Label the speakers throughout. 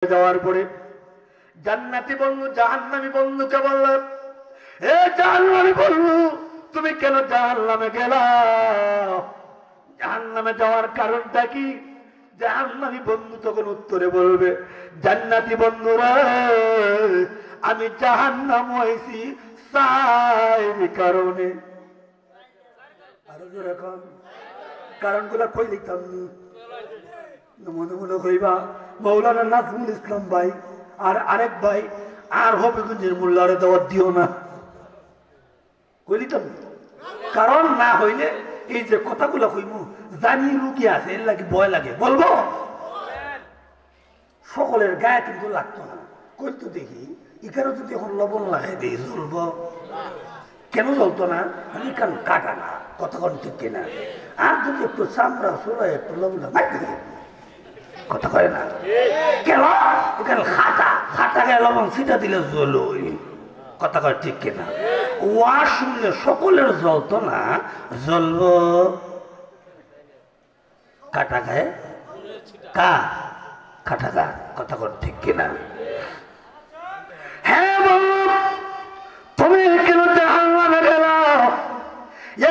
Speaker 1: যাওয়ার পরে জান্নাতি বন্ধু জাহান্নামী বন্ধুকে বলল, এ জাহান্নামী বন্ধু, তুমি কেন জাহান্নামে গেলা? জাহান্নামে যাওয়ার কারণটা কি? জাহান্নামী বন্ধু তখন উত্তরে বলবে, জান্নাতি বন্ধুরা, আমি জাহান্নাম হয়েছি সাইর কারণে। আরো জোরে কোন কারণগুলা কই লিখতাম নি মনে মনে কইবা মৌলানা নাজমুল ইসলাম ভাই আর আরেক ভাই আর হবিগঞ্জের মোল্লারে দাওয়াত দিও না কইলিতাম, কারণ না হইলে এই যে কথাগুলো কইমু জানি লুকি আছে এর লাগে ভয় লাগে, বলবো সকলের গায়ে কিন্তু লাগতো না, কইতো দেখি এখানে যদি এখন লবণ লাগাই দিই জ্বলব, কেন জ্বলতো না? আমি কারণ কাটা না, কতক্ষণ ঠিক কিনা, আর যদি একটু চামড়া চুড়াই একটু লবণ কথা কয় না কেন? ওখানে খাটা খাটা গায়ে লবণ ছিটা দিলে জ্বলো, কথা কয় ঠিক কিনা? ওয়া শুনলে সকলের জ্বলতো না, জ্বলব কাটা গায়ে কা কাটা গা, কথা কয় ঠিক কিনা? হ্যাঁ বলো, তুমি কেন জাহান্নামে গেলা?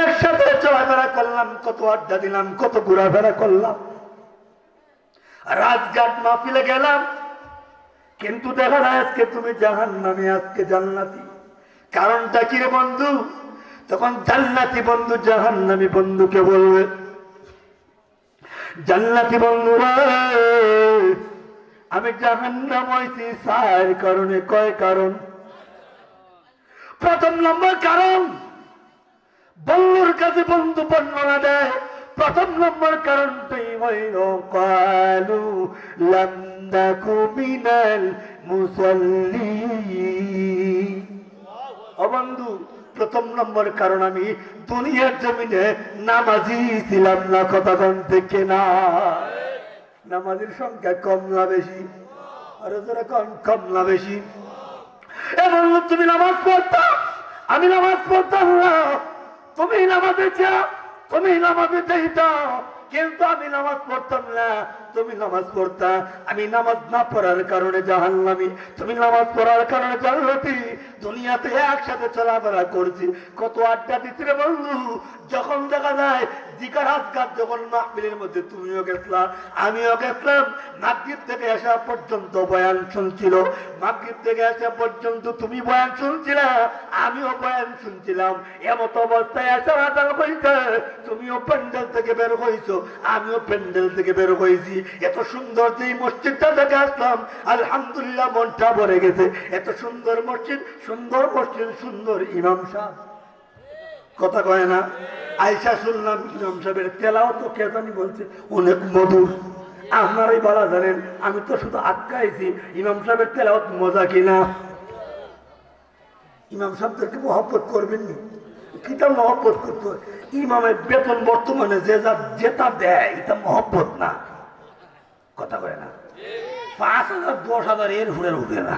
Speaker 1: একসাথে চলাফেরা করলাম, কত আড্ডা দিলাম, কত ঘোরাফেরা করলাম, রাজঘাট মাহফিলে গেলাম, কিন্তু দেখা যায় আজকে তুমি জাহান্নামী, আজকে জান্নাতি। কারণটা কি রে বন্ধু? তখন জান্নাতি বন্ধু জাহান্নামী বন্ধুকে বলবে, জান্নাতি বন্ধুরা, আমি জাহান্নাম হইছি চার কারণে। কয় কারণ? প্রথম নম্বর কারণ বন্ধুর কাছে বন্ধু বর্ণনা দেয়, প্রথম নম্বর কারণটাই হইল কালু লাম নাকু মিনাল মুসাল্লিন। ও বন্ধু, প্রথম নম্বর কারণ আমি দুনিয়ার জমিনে নামাজি ছিলাম না, কথা কোন থেকে না? নামাজের সংখ্যা কম না বেশি? আর যারা কম না বেশি? এবং তুমি নামাজ পড়তাম, আমি নামাজ পড়তাম না, তুমি নামাজে যাও, তুমি নামাজে যাইতাম, কিন্তু আমি নামাজ পড়তাম না, তুমি নামাজ পড়তা। আমি নামাজ না পড়ার কারণে জাহান্নামী, তুমি নামাজ পড়ার কারণে জান্নাতি। দুনিয়াতে একসাথে চলাফেরা করছি, কত আড্ডা দিতে রে বন্ধু। যখন দেখা যায় জিকার আজকার যখন মাহফিলের মধ্যে তুমিও গেছলা, আমিও গেছিলাম, মাগরিব থেকে আসা পর্যন্ত বয়ান শুনছিল, মাগরিব থেকে আসা পর্যন্ত তুমি বয়ান শুনছিলা, আমিও বয়ান শুনছিলাম। এমত অবস্থায় আসা আজান হয়েছে, তুমিও প্যান্ডেল থেকে বের হয়েছো, আমিও প্যান্ডেল থেকে বের হয়েছি। এত সুন্দর যে মসজিদটা দেখে আসলাম, আলহামদুলিল্লাহ মনটা ভরে গেছে। এত সুন্দর মসজিদ, সুন্দর মসজিদ, সুন্দর ইমাম সাহেব, কথা কয় না? আয়সা শুনলাম ইমাম সাহেবের তেলাওয়াত কে জানি বলছে অনেক মধুর। আপনারাই বলা জানেন, আমি তো শুধু আটকাইছি ইমাম সাহেবের তেলাওয়াত মজা কিনা। ইমাম সাহেবদেরকে মহব্বত করবেন নি? কিটা মহব্বত করতে হয়? ইমামের বেতন বর্তমানে যেটা দেয় এটা মহব্বত না, কথা কয় না? 5,000 10,000 এর হুড়ের উঠে না।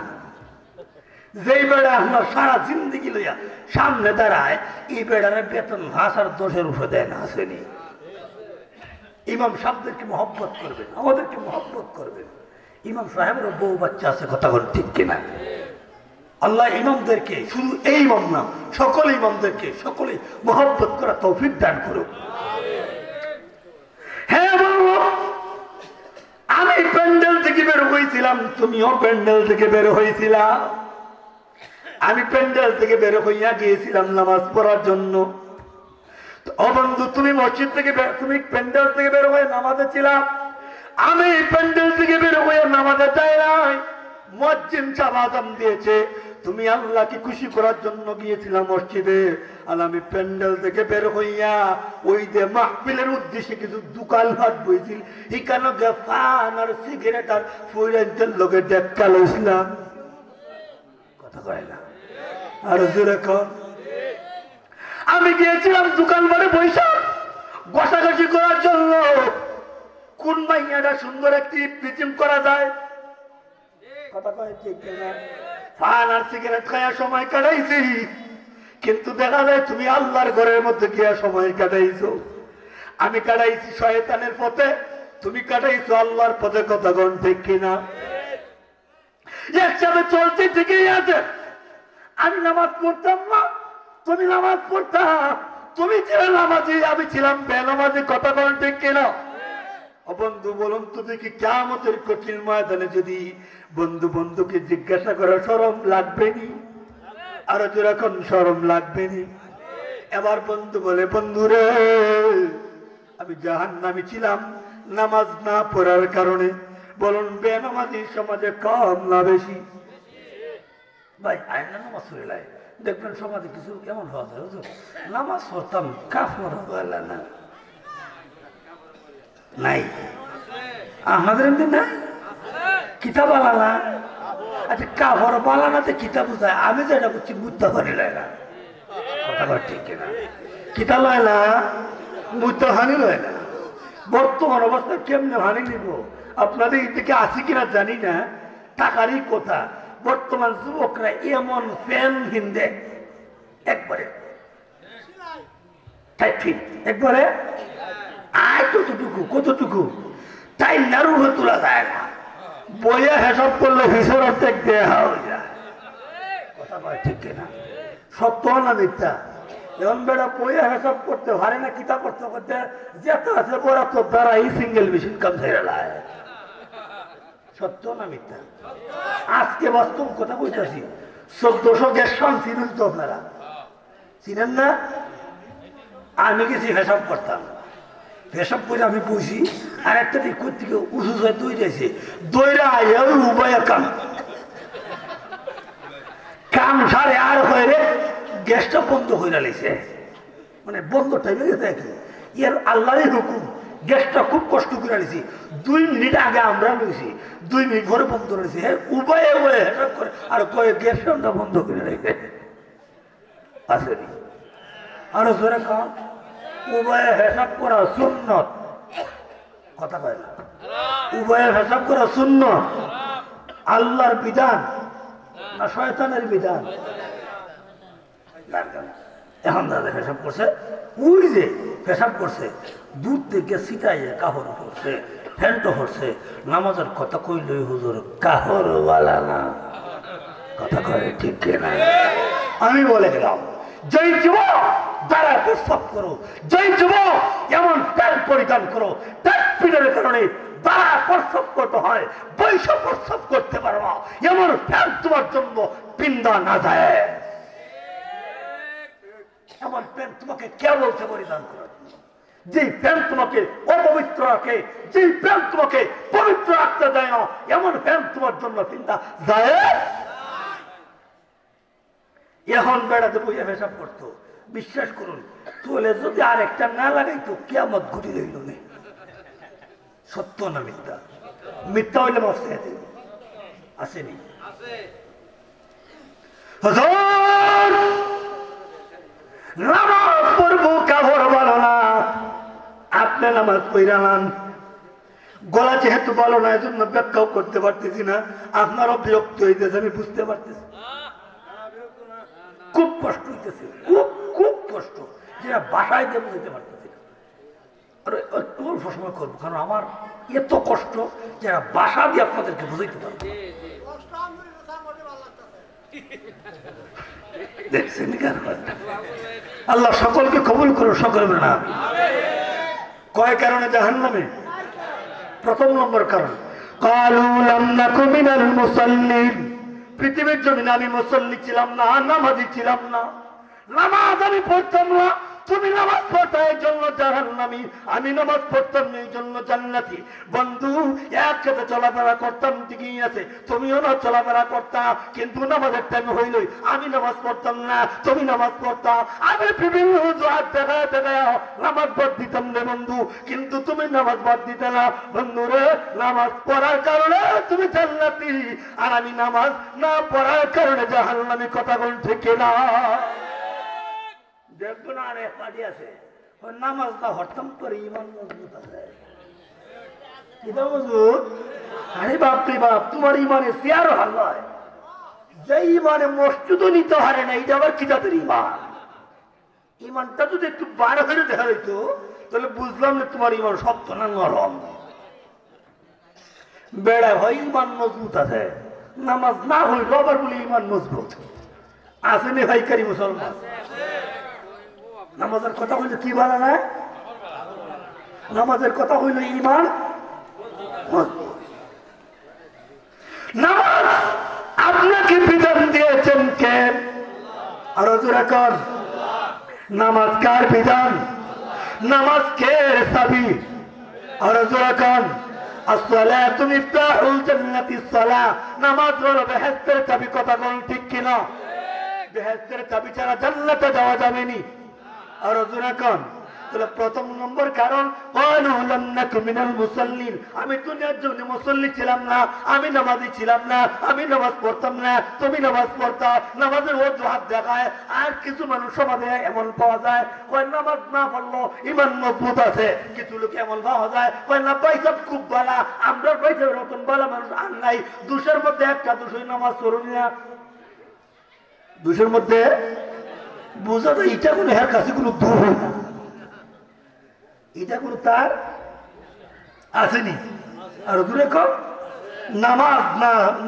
Speaker 1: যেই বেড়া আপনার সারা জিন্দিগি লইয়া সামনে দাঁড়ায়, এই বেড়ার বেতন 5 আর 10 উঠে দেয় না, আসেনি? ইমাম সাহেবদেরকে মহব্বত করবেন, আমাদেরকে মহব্বত করবেন। ইমাম সাহেবেরও বউ বাচ্চা আছে, কথা বল ঠিক কিনা? আল্লাহ ইমামদেরকে, শুধু এই ইমাম না, সকল ইমামদেরকে সকলে মহব্বত করা তৌফিক দান করুক। হ্যাঁ বলবো, আমি প্যান্ডেল থেকে বের হয়েছিলাম, তুমিও প্যান্ডেল থেকে বের হয়েছিলা। আমি প্যান্ডেল থেকে বের হইয়া গিয়েছিলাম নামাজ পড়ার জন্য। ও বন্ধু, তুমি মসজিদ থেকে তুমি প্যান্ডেল থেকে বের হয়ে নামাজে ছিলাম, আমি প্যান্ডেল থেকে বের হয়ে নামাজে যাই নাই। মুয়াজ্জিন সাহেব আযান দিয়েছে, তুমি আল্লাহকে খুশি করার জন্য গিয়েছিলাম মসজিদে, আর আমি প্যান্ডেল থেকে বের হইয়া ওই যে মাহফিলের উদ্দেশ্যে কিছু দোকান হাট বইছিল, এখানে যে পান আর সিগারেট আর ফুলের লোকে দেখা লইছিলাম, কথা কয় না? আর জোরে কর। আমি গিয়েছিলাম দোকান বাড়ি বৈশা ঘষাঘষি করার জন্য, কোন মাইয়াটা সুন্দর একটি পিচিং করা যায়, কথা কয় ঠিক না? পান আর সিগারেট খাইয়া সময় কাটাইছি, কিন্তু দেখা যায় তুমি আল্লাহর ঘরের মধ্যে গিয়া সময় কাটাইছো। আমি কাটাইছি শয়তানের পথে, তুমি কাটাইছো আল্লাহর পথে, কথা কোন ঠিক কিনা? একসাথে চলছে ঠিকই আছে। আমি নামাজ পড়তাম না, তুমি নামাজ পড়তা, তুমি ছিলে নামাজি, আমি ছিলাম বেনামাজি, কথা বলেন ঠিক কিনা? ও বন্ধু বলুন তো দেখি, কিয়ামতের কঠিন ময়দানে যদি বন্ধু বন্ধুকে জিজ্ঞাসা করে শরম লাগবে নি? আরো যেরকম শরম লাগবে নি? এবার বন্ধু বলে, বন্ধু রে আমি জাহান্নামী ছিলাম নামাজ না পড়ার কারণে। বলুন বেনামাজি সমাজে কম না বেশি? ভাই আয়না নামাজ পড়ে লাই দেখবেন সমাজে কিছু কেমন হওয়া যায়, নামাজ পড়তাম কাফর হওয়া না নাই আমাদের এমনি নাই, কিতাব আলানা। আচ্ছা কাফর বালানাতে কিতাব বুঝায়, আমি যেটা বুঝছি বুঝতে পারি না, কথা বল ঠিক কিনা? কিতাব লয় না, বুঝতে হানি লয় না। বর্তমান অবস্থা কেমনে হানি নিব আপনাদের এই থেকে আসি কিনা জানি না, টাকারই কথা। বর্তমান যুবকরা এমন ফ্যান হিন্দে একবারে একবারে আয় কতটুকু তাই নারু তোলা যায় না, বইয়া হিসাব করলে হিসেব অর্ধেক দেয়া হয়ে যায়, কথা বলে ঠিক কিনা? সত্য না মিথ্যা? এখন বেড়া বইয়া হিসাব করতে পারে না, কিতাব করতে করতে যেতে আছে ওরা তো দ্বারা এই সিঙ্গেল মেশিন কাম ছেড়ে লায়, সত্য না মিথ্যা? আজকে বাস্তব কথা বলতেছি, 1400 গ্যাস সন চিনেন তো আপনারা? চিনেন না? আমি গেছি হিসাব করতাম, হিসাব করে আমি বুঝি আর একটা দিক থেকে উঁচু হয়ে দৌড়াইছে, দৌড়া উভয় কাম সারে আর হয়ে রে গ্যাসটা বন্ধ হয়ে লাগছে, মানে বন্ধ টাইমে গেছে কি এর আল্লাহরই হুকুম। গ্যাসটা খুব কষ্ট করে আনিছি, 2 মিনিট আগে আমরা লইছি, 2 মিনিট পরে বন্ধ রয়েছে, হ্যাঁ উভয়ে উভয়ে হিসাব করে আর কয়ে গ্যাসটা বন্ধ করে রেখে আসেনি। আরো জোরে কাম উভয়ে হিসাব করা সুন্নত, কথা কয় না? উভয়ে হিসাব করা সুন্নত, আল্লাহর বিধান না শয়তানের বিধান? এখন দাদা হিসাব করছে, ওই যে পেশাব করছে দূর থেকে ছিটাইয়ে কাপড় করছে, ফ্যান্ট হচ্ছে, নামাজের কথা কইলই হুজুর কাপড়ওয়ালা না, কথা কয় ঠিক কিনা? আমি বলে গেলাম যেই যুবক দ্বারা প্রস্তাব করো, যেই যুবক এমন প্যান্ট পরিধান করো তার পিঠের কারণে দ্বারা প্রস্তাব করতে হয়, বৈশ প্রস্তাব করতে পারবা, এমন প্যান্ট তোমার জন্য পিন্দা না যায়। এমন প্যান্ট তোমাকে কে বলছে পরিধান করো? যে প্যান্ট তোমাকে অপবিত্র রাখে, যে প্যান্ট তোমাকে পবিত্র রাখতে দেয় না, এমন প্যান্ট তোমার জন্য পিন্দা যায়। এখন বেড়াতে বইয়া হিসাব করতো, বিশ্বাস করুন তোলে যদি আর একটা না লাগাইতো কিয়ামত ঘুরি রইল না। সত্য না মিথ্যা? মিথ্যা হইলে মস্ত আসেনি। নামাজ পড়বো কাপড় ভালো না, আপনি নামাজ পড়া নেন, গলা যেহেতু ভালো না এজন্য ব্যাখ্যাও করতে পারতেছি না, আপনারও বিরক্ত হইতেছে আমি বুঝতে পারতেছি, খুব কষ্ট হইতেছে, খুব খুব কষ্ট, যেটা বাসায় দিয়ে বুঝতে পারতেছি না। আর একটু অল্প সময় করবো, কারণ আমার এত কষ্ট যেটা বাসা দিয়ে আপনাদেরকে বুঝাইতে পারবো। দেখছেন আল্লাহ সকলকে কবুল করো, সকলের নাম। কয় কারণে জাহান্নামে? প্রথম নম্বর কারণ ক্বালু লাম নাকু মিনাল মুসাল্লিন, পৃথিবীর জমিনে আমি মুসল্লি ছিলাম না, নামাজি ছিলাম না, নামাজ আমি পড়তাম না। তুমি নামাজ পড়তা এই জন্য জাহান্নামী, আমি নামাজ পড়তাম এই জন্য জান্নাতি। বন্ধু একসাথে চলাফেরা করতাম ঠিকই আছে, তুমিও না চলাফেরা করতা, কিন্তু নামাজের টাইম হইলই আমি নামাজ পড়তাম না, তুমি নামাজ পড়তা। আমি বিভিন্ন হাত দেখায় দেখায় নামাজ বাদ দিতাম রে বন্ধু, কিন্তু তুমি নামাজ বাদ দিতে না। বন্ধু রে নামাজ পড়ার কারণে তুমি জান্নাতি, আর আমি নামাজ না পড়ার কারণে জাহান্নামী। কথা বল ঠিক না? দেখবো না আরে পাটি আছে, নামাজ না হরতাম করে ইমান মজবুত আছে। কিটা মজবুত? আরে বাপরে বাপ, তোমার ইমানে চেয়ারও ভালো হয়, যে ইমানে মসজিদও নিতে হারে না, এটা আবার কিতাবের ইমান। ইমানটা যদি একটু বাড়া হয়ে দেখা যেত তাহলে বুঝলাম না তোমার ইমান শক্ত না নরম। বেড়া হয় ইমান মজবুত আছে, নামাজ না হইল আবার বলি ইমান মজবুত আসেনি ভাইকারী মুসলমান। নামাজের কথা হইল কি বলা না, নামাজের কথা হইল ইমান মজবুত। নামাজ আপনাকে বিধান দিয়েছেন কে? আরো জোরে কর, নামাজ কার বিধান? নামাজ কে চাবি? আরো জোরে কর, আসসালাতু মিফতাহুল জান্নাতি সালাহ, নামাজ হলো বেহেশতের চাবি। কথা বল ঠিক কিনা? বেহেশতের চাবি ছাড়া জান্নাতে যাওয়া যাবে না। আরো জোরে কর। তাহলে প্রথম নম্বর কারণ আমি দুনিয়ার জন্য মুসল্লি ছিলাম না, আমি নামাজি ছিলাম না, আমি নামাজ পড়তাম না, তুমি নামাজ পড়তা। নামাজের অজুহাত দেখায়। আর কিছু মানুষ সমাজে এমন পাওয়া যায় কয় নামাজ না পড়লো ইমান মজবুত আছে। কিছু লোক এমন পাওয়া যায় কয় না পয়সা খুব বালা, আমরা পয়সা রতন বালা মানুষ আর নাই। দুশের মধ্যে একটা দুশোই নামাজ পড়ুন না, দুশের মধ্যে বুঝা তো এটা কোনো এর কাছে কোনো দূর হয় না, এটা কোনো তার আসেনি। আর দূরে কম নামাজ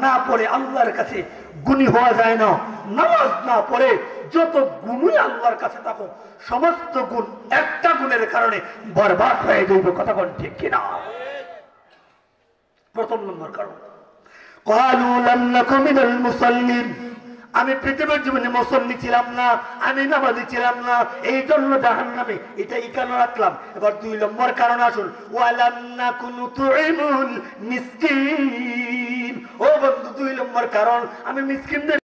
Speaker 1: না পড়ে আল্লাহর কাছে গুণী হওয়া যায় না। নামাজ না পড়ে যত গুণই আল্লাহর কাছে থাকো সমস্ত গুণ একটা গুণের কারণে বরবাদ হয়ে যাইবে। কথা বল ঠিক কিনা? প্রথম নম্বর কারণ ক্বালু লাম নাকু মিনাল মুসাল্লিন, আমি পৃথিবীর জীবনে মুসল্লি ছিলাম না, আমি নামাজি ছিলাম না, এই জন্য জাহান্নামে। এটা কেন রাখলাম? এবার 2 নম্বর কারণ আসুন, ওয়ালাম নাকু নুতঈমুল মিসকিন। ও বন্ধু, 2 নম্বর কারণ আমি মিসকিনদের